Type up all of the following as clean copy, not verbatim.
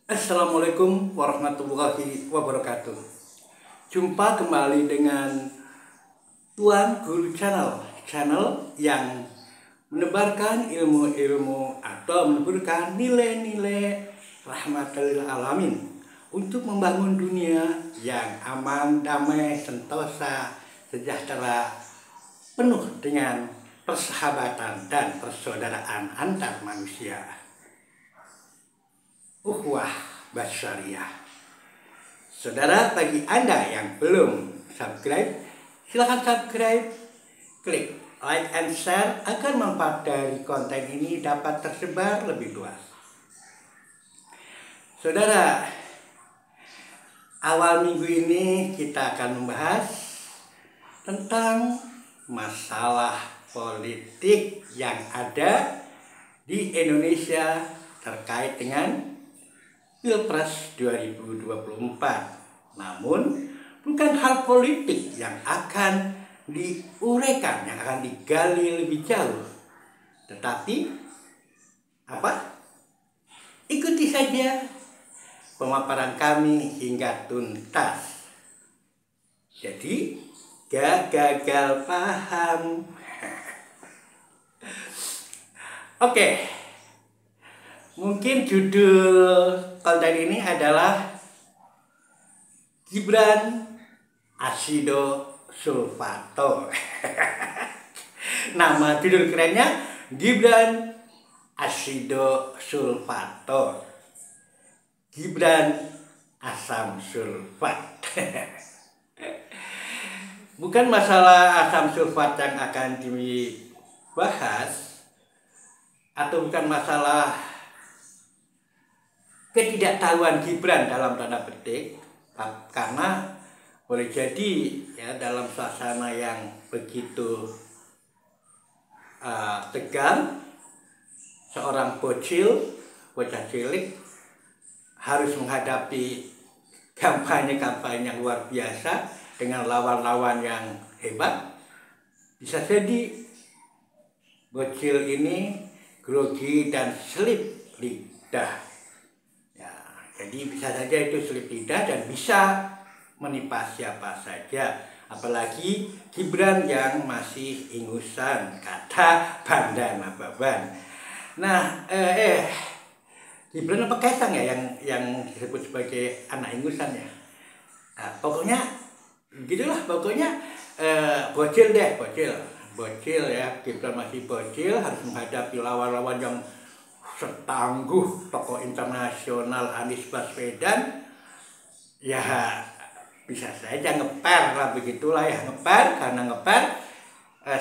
Assalamualaikum warahmatullahi wabarakatuh. Jumpa kembali dengan Tuan Guru Channel yang menebarkan ilmu-ilmu atau menebarkan nilai-nilai rahmatil alamin untuk membangun dunia yang aman, damai, sentosa, sejahtera, penuh dengan persahabatan dan persaudaraan antar manusia. Ukhuwah Basyariah. Saudara, bagi Anda yang belum subscribe, silahkan subscribe, klik like and share agar manfaat dari konten ini dapat tersebar lebih luas. Saudara, awal minggu ini kita akan membahas tentang masalah politik yang ada di Indonesia terkait dengan Pilpres 2024. Namun bukan hal politik yang akan diuraikan, yang akan digali lebih jauh. Tetapi apa? Ikuti saja pemaparan kami hingga tuntas. Jadi gak gagal paham. Oke. Mungkin judul konten ini adalah Gibran Asydo Sulfato. Nama judul kerennya Gibran Asydo Sulfato. Gibran asam sulfat. Bukan masalah asam sulfat yang akan dibahas, atau bukan masalah ketidaktahuan Gibran dalam tanda petik, karena boleh jadi ya dalam suasana yang begitu tegang, seorang bocah cilik harus menghadapi kampanye-kampanye yang luar biasa dengan lawan-lawan yang hebat. Bisa jadi bocil ini grogi dan selip lidah. Jadi bisa saja itu selip lidah dan bisa menimpa siapa saja. Apalagi Gibran yang masih ingusan, kata Banda Nababan. Nah, Gibran apa Kaisang ya yang disebut sebagai anak ingusan ya. Nah, pokoknya begitulah, pokoknya bocil ya. Gibran masih bocil, harus menghadapi lawan-lawan yang setangguh tokoh internasional Anies Baswedan. Ya bisa saja ngeper lah, begitulah ya, ngeper, karena ngeper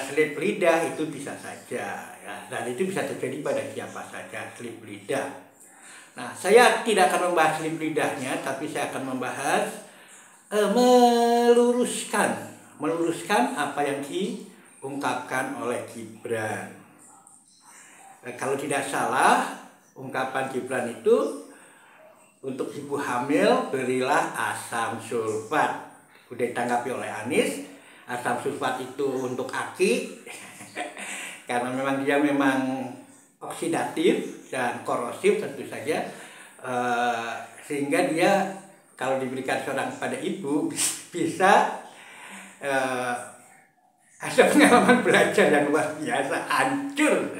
selip lidah itu bisa saja ya, dan itu bisa terjadi pada siapa saja, selip lidah. Nah, saya tidak akan membahas selip lidahnya, tapi saya akan membahas meluruskan apa yang diungkapkan oleh Gibran. Kalau tidak salah, ungkapan Gibran itu untuk ibu hamil berilah asam sulfat. Udah ditanggapi oleh Anies, asam sulfat itu untuk aki karena memang dia memang oksidatif dan korosif tentu saja, sehingga dia kalau diberikan seorang pada ibu bisa ada pengalaman belajar yang luar biasa, hancur.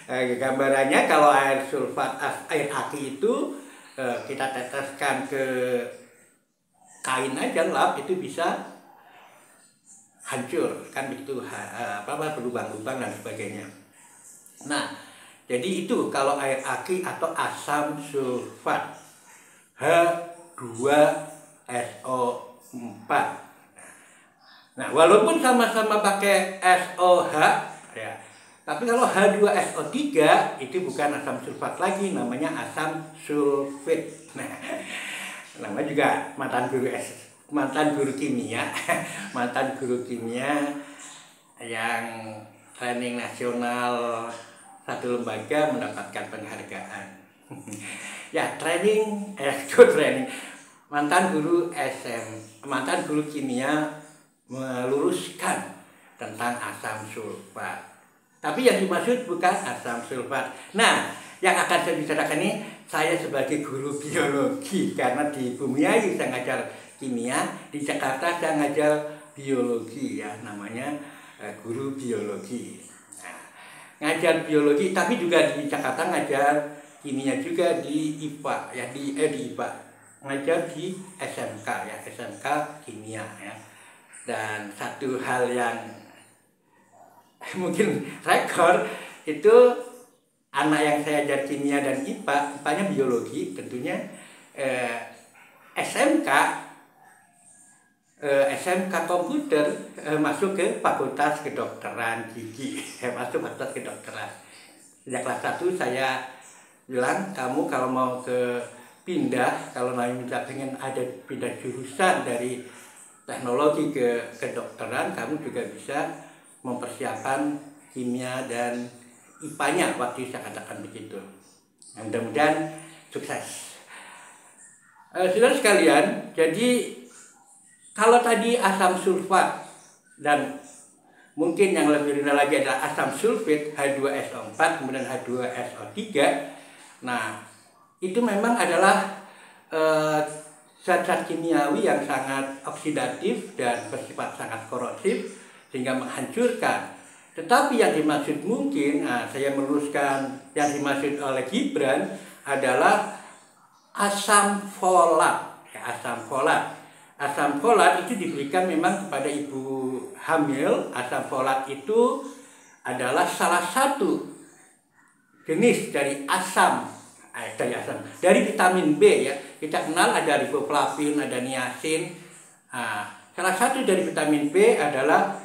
Gambarannya kalau air aki itu kita teteskan ke kain aja, lap itu bisa hancur kan, begitu berlubang-lubang dan sebagainya. Nah, jadi itu kalau air aki atau asam sulfat H2SO4. Nah, walaupun sama-sama pakai SOH ya, tapi kalau H2SO3 itu bukan asam sulfat lagi, namanya asam sulfit. Nah, namanya juga mantan guru kimia yang training nasional satu lembaga mendapatkan penghargaan. Ya, mantan guru kimia meluruskan tentang asam sulfat. Tapi yang dimaksud bukan asam sulfat. Nah, yang akan saya bicarakan ini saya sebagai guru biologi, karena di Bumiayu saya ngajar kimia, di Jakarta saya ngajar biologi ya, namanya guru biologi. Nah, ngajar biologi tapi juga di Jakarta ngajar kimia juga di IPA ya, di IPA, ngajar di SMK ya, SMK kimia ya. Dan satu hal yang mungkin rekor itu, anak yang saya ajar kimia dan IPA, IPA-nya biologi tentunya, SMK komputer, masuk ke Fakultas Kedokteran Gigi, masuk Fakultas Kedokteran. Sejak kelas 1 saya bilang, kamu kalau mau pindah, kalau minta pengen ada pindah jurusan dari teknologi ke kedokteran, kamu juga bisa mempersiapkan kimia dan IPA-nya, waktu saya katakan begitu. Mudah-mudahan sukses. Saudara sekalian, jadi kalau tadi asam sulfat dan mungkin yang lebih rendah lagi adalah asam sulfit H2SO4 kemudian H2SO3. Nah, itu memang adalah zat-zat kimiawi yang sangat oksidatif dan bersifat sangat korosif sehingga menghancurkan. Tetapi yang dimaksud mungkin, saya meluruskan, yang dimaksud oleh Gibran adalah asam folat. Ya, asam folat. Asam folat itu diberikan memang kepada ibu hamil. Asam folat itu adalah salah satu jenis dari dari vitamin B ya. Kita kenal ada riboflavin, ada niacin. Salah satu dari vitamin B adalah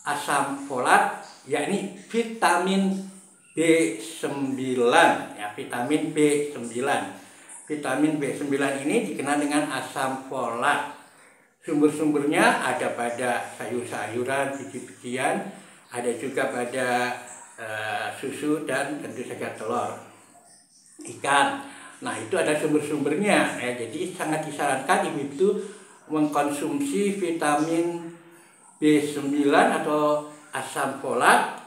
asam folat, yakni vitamin B9 ya, vitamin B9. Vitamin B9 ini dikenal dengan asam folat. Sumber-sumbernya ada pada sayur-sayuran, biji-bijian, ada juga pada susu dan tentu saja telur, ikan. Nah, itu ada sumber-sumbernya ya. Jadi sangat disarankan ibu itu mengkonsumsi vitamin B9 atau asam folat.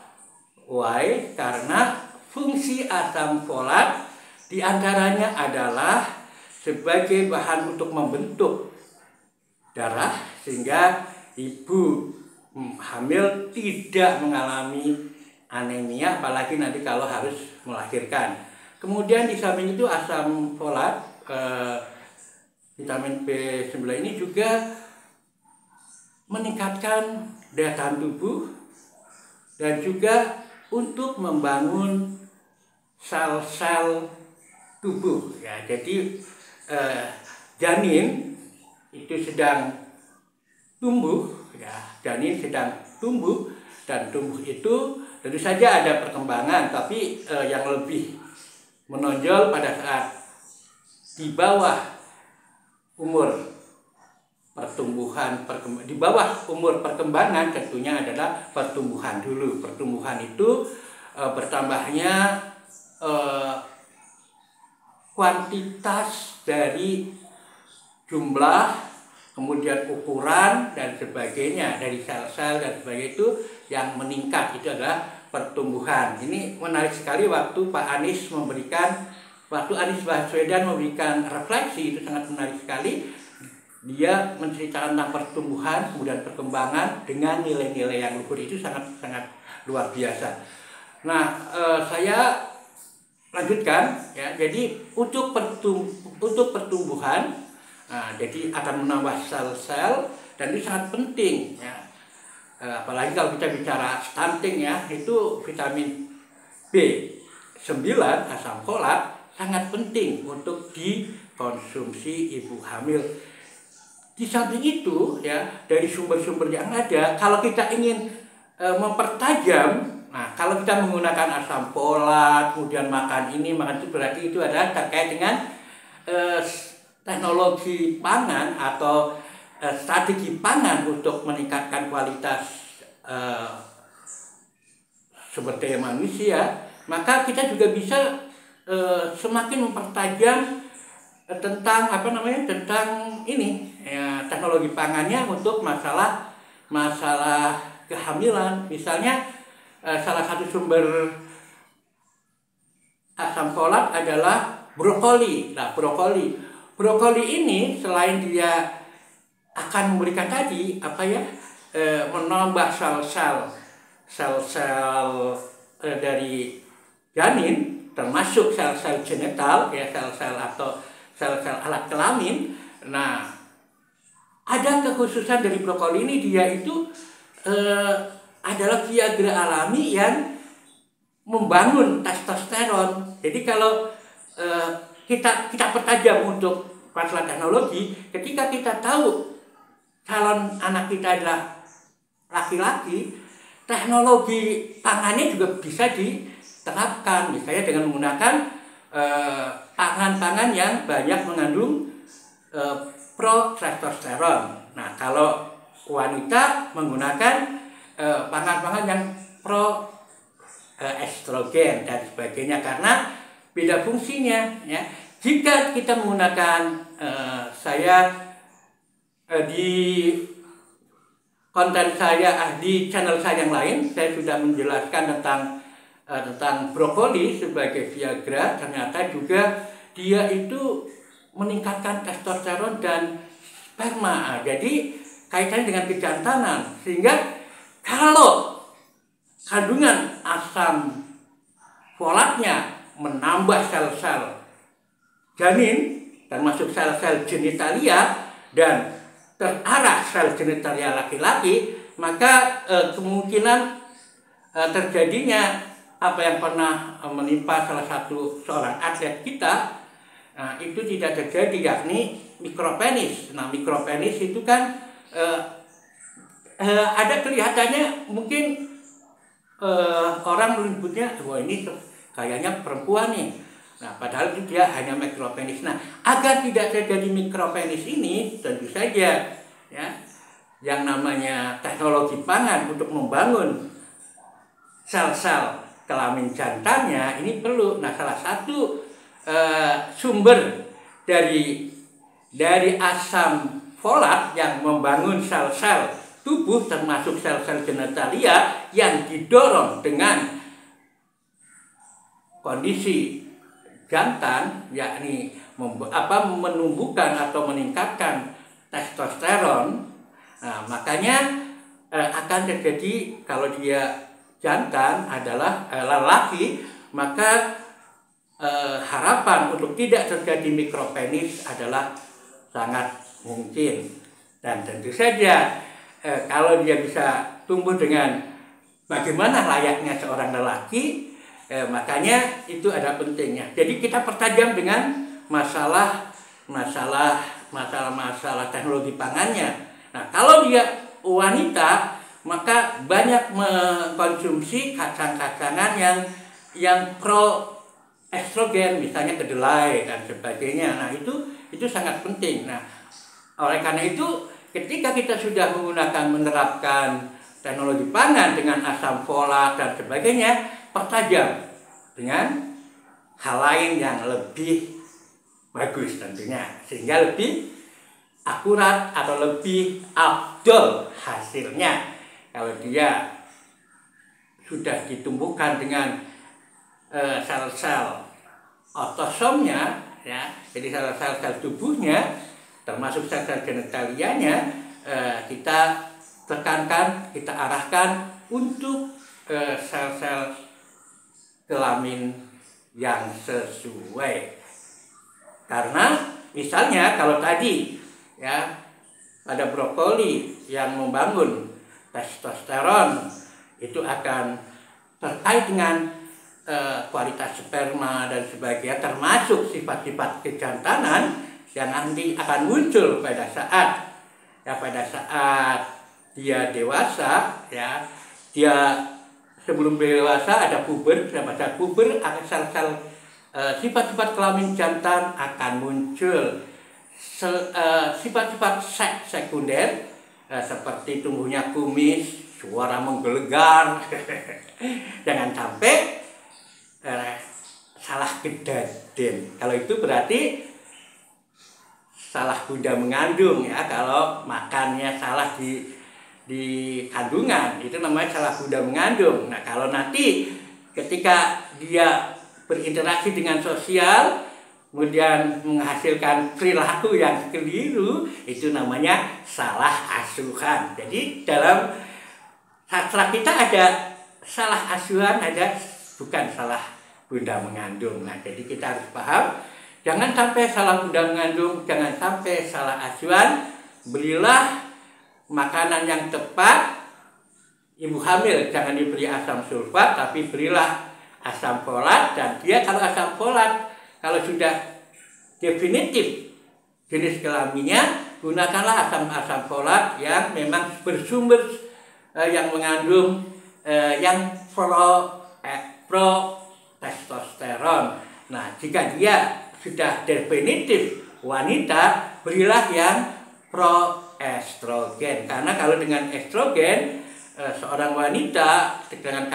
Why? Karena fungsi asam folat diantaranya adalah sebagai bahan untuk membentuk darah sehingga ibu hamil tidak mengalami anemia, apalagi nanti kalau harus melahirkan. Kemudian di samping itu asam folat, vitamin B9 ini juga meningkatkan daya tahan tubuh dan juga untuk membangun sel-sel tubuh ya. Jadi janin itu sedang tumbuh ya, janin sedang tumbuh, dan tumbuh itu tentu saja ada perkembangan, tapi yang lebih menonjol pada saat di bawah umur pertumbuhan, di bawah umur perkembangan tentunya adalah pertumbuhan dulu. Pertumbuhan itu bertambahnya kuantitas dari jumlah, kemudian ukuran dan sebagainya dari sel-sel dan sebagainya itu yang meningkat, itu adalah pertumbuhan. Ini menarik sekali waktu Anies Baswedan memberikan refleksi, itu sangat menarik sekali. Dia menceritakan tentang pertumbuhan kemudian perkembangan dengan nilai-nilai yang luhur, itu sangat luar biasa. Nah, saya lanjutkan ya. Jadi untuk pertumbuhan, jadi akan menambah sel-sel dan itu sangat penting ya. Apalagi kalau kita bicara stunting ya, itu vitamin B9 asam folat sangat penting untuk dikonsumsi ibu hamil. Di samping itu ya, dari sumber-sumber yang ada, kalau kita ingin mempertajam, nah kalau kita menggunakan asam folat, kemudian makan ini, makan itu, berarti itu adalah terkait dengan teknologi pangan atau strategi pangan untuk meningkatkan kualitas sumber daya manusia. Maka kita juga bisa semakin mempertajam tentang tentang ini ya, teknologi pangannya untuk masalah kehamilan. Misalnya salah satu sumber asam folat adalah brokoli. Nah, brokoli ini selain dia akan memberikan tadi menambah sel-sel dari janin, termasuk sel-sel genital, ya, sel-sel atau sel-sel alat kelamin. Nah, ada kekhususan dari brokoli ini, dia itu adalah Viagra alami yang membangun testosteron. Jadi kalau kita pertajam untuk masalah teknologi, ketika kita tahu calon anak kita adalah laki-laki, teknologi pangannya juga bisa diterapkan, misalnya dengan menggunakan pangan-pangan yang banyak mengandung protestosteron. Nah, kalau wanita menggunakan pangan-pangan yang pro estrogen dan sebagainya, karena beda fungsinya, ya. Jika kita menggunakan di konten saya, di channel saya yang lain, saya sudah menjelaskan tentang brokoli sebagai Viagra. Ternyata juga dia itu meningkatkan testosteron dan sperma. Jadi kaitannya dengan kejantanan, sehingga kalau kandungan asam folatnya menambah sel-sel janin, termasuk sel-sel genitalia, dan terarah sel genitalia laki-laki, maka kemungkinan terjadinya apa yang pernah menimpa seorang atlet kita, itu tidak terjadi, yakni mikropenis. Nah, mikropenis itu kan ada kelihatannya mungkin orang menyebutnya, wah ini kayaknya perempuan nih. Nah, padahal itu dia hanya mikropenis. Nah, agar tidak terjadi mikropenis ini, tentu saja, ya, yang namanya teknologi pangan untuk membangun sel-sel kelamin jantannya ini perlu. Nah, salah satu sumber dari asam folat yang membangun sel-sel tubuh, termasuk sel-sel genitalia yang didorong dengan kondisi jantan, yakni menumbuhkan atau meningkatkan testosteron. Nah, makanya akan terjadi, kalau dia jantan adalah lelaki, maka harapan untuk tidak terjadi mikropenis adalah sangat mungkin. Dan tentu saja kalau dia bisa tumbuh dengan bagaimana layaknya seorang lelaki, makanya itu ada pentingnya. Jadi kita pertajam dengan masalah teknologi pangannya. Nah, kalau dia wanita, maka banyak mengkonsumsi kacang-kacangan yang pro estrogen, misalnya kedelai dan sebagainya. Nah, itu sangat penting. Nah, oleh karena itu, ketika kita sudah menerapkan teknologi pangan dengan asam folat dan sebagainya, pertajam dengan hal lain yang lebih bagus tentunya, sehingga lebih akurat atau lebih afdol hasilnya. Kalau dia sudah ditumbuhkan dengan sel-sel otosomnya, ya, jadi sel-sel tubuhnya, termasuk sel-sel genitalianya, kita tekankan, kita arahkan untuk sel-sel kelamin yang sesuai. Karena misalnya kalau tadi, ya, pada brokoli yang membangun testosteron, itu akan terkait dengan kualitas sperma dan sebagainya, termasuk sifat-sifat kejantanan yang nanti akan muncul pada saat dia dewasa, ya, dia sebelum dewasa ada puber, pada puber akan sel-sel sifat-sifat kelamin jantan akan muncul. Sifat-sifat seks sekunder seperti tumbuhnya kumis, suara menggelegar, jangan sampai salah kejadian. Kalau itu berarti salah bunda mengandung, ya. Kalau makannya salah di kandungan, itu namanya salah bunda mengandung. Nah, kalau nanti ketika dia berinteraksi dengan sosial, kemudian menghasilkan perilaku yang keliru, itu namanya salah asuhan. Jadi dalam sastra kita ada salah asuhan, ada bukan salah bunda mengandung. Nah, jadi kita harus paham, jangan sampai salah bunda mengandung, jangan sampai salah asuhan. Berilah makanan yang tepat. Ibu hamil jangan diberi asam sulfat, tapi berilah asam folat. Dan dia kalau asam folat, kalau sudah definitif jenis kelaminnya, gunakanlah asam folat yang memang bersumber yang mengandung yang pro-testosteron. Nah, jika dia sudah definitif wanita, berilah yang pro-estrogen. Karena kalau dengan estrogen, seorang wanita dengan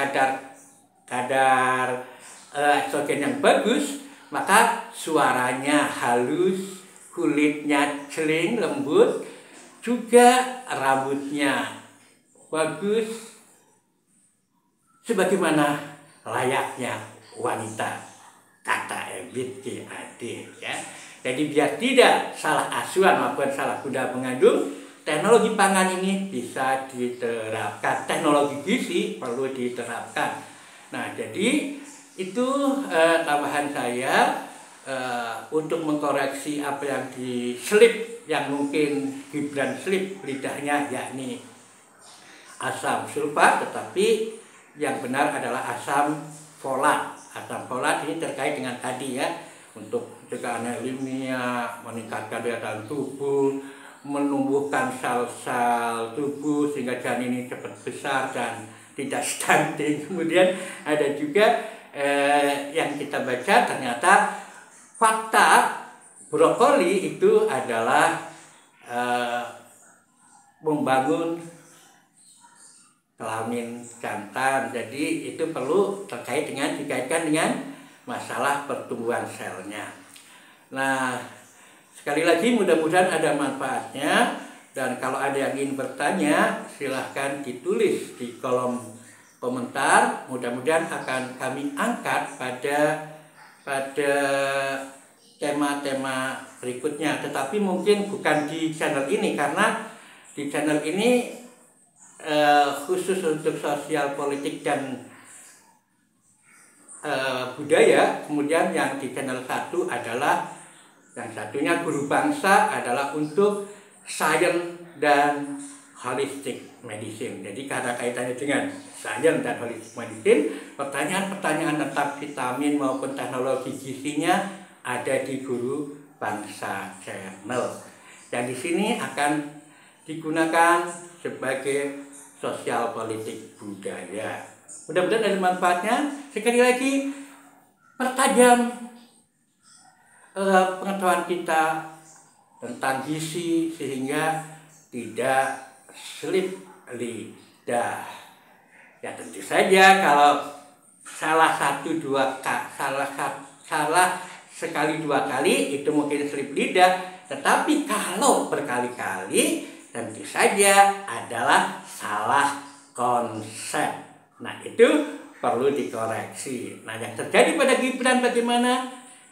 kadar estrogen yang bagus, maka suaranya halus, kulitnya celing lembut, juga rambutnya bagus, sebagaimana layaknya wanita, kata Ebit G.A.D. ya. Jadi biar tidak salah asuhan maupun salah bunda mengandung, teknologi pangan ini bisa diterapkan, teknologi gizi perlu diterapkan. Nah, jadi itu tambahan saya untuk mengkoreksi apa yang diselip, yang mungkin Gibran selip lidahnya, yakni asam sulfat, tetapi yang benar adalah asam folat. Asam folat ini terkait dengan tadi ya, untuk mencegah anemia, meningkatkan daya tahan tubuh, menumbuhkan sel-sel tubuh sehingga janin ini cepat besar dan tidak stunting. Kemudian ada juga yang kita baca, ternyata fakta brokoli itu adalah membangun kelamin jantan. Jadi itu perlu dikaitkan dengan masalah pertumbuhan selnya. Nah, sekali lagi mudah-mudahan ada manfaatnya, dan kalau ada yang ingin bertanya silahkan ditulis di kolom komentar. Mudah-mudahan akan kami angkat pada tema-tema berikutnya, tetapi mungkin bukan di channel ini, karena di channel ini khusus untuk sosial politik dan budaya. Kemudian yang di channel 1 adalah, yang satunya guru bangsa, adalah untuk sains dan holistic medicine. Jadi karena kaitannya dengan sains dan holistic medicine, pertanyaan-pertanyaan tentang vitamin maupun teknologi gizinya ada di guru bangsa channel. Dan di sini akan digunakan sebagai sosial politik budaya. Mudah-mudahan ada manfaatnya. Sekali lagi, pertajam pengetahuan kita tentang gizi sehingga tidak selip lidah. Ya tentu saja kalau salah sekali dua kali itu mungkin selip lidah, tetapi kalau berkali-kali tentu saja adalah salah konsep. Nah, itu perlu dikoreksi. Nah, yang terjadi pada Gibran bagaimana?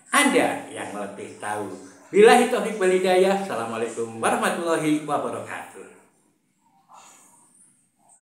Anda yang lebih tahu. Billahi taufiq wal hidayah. Assalamualaikum warahmatullahi wabarakatuh.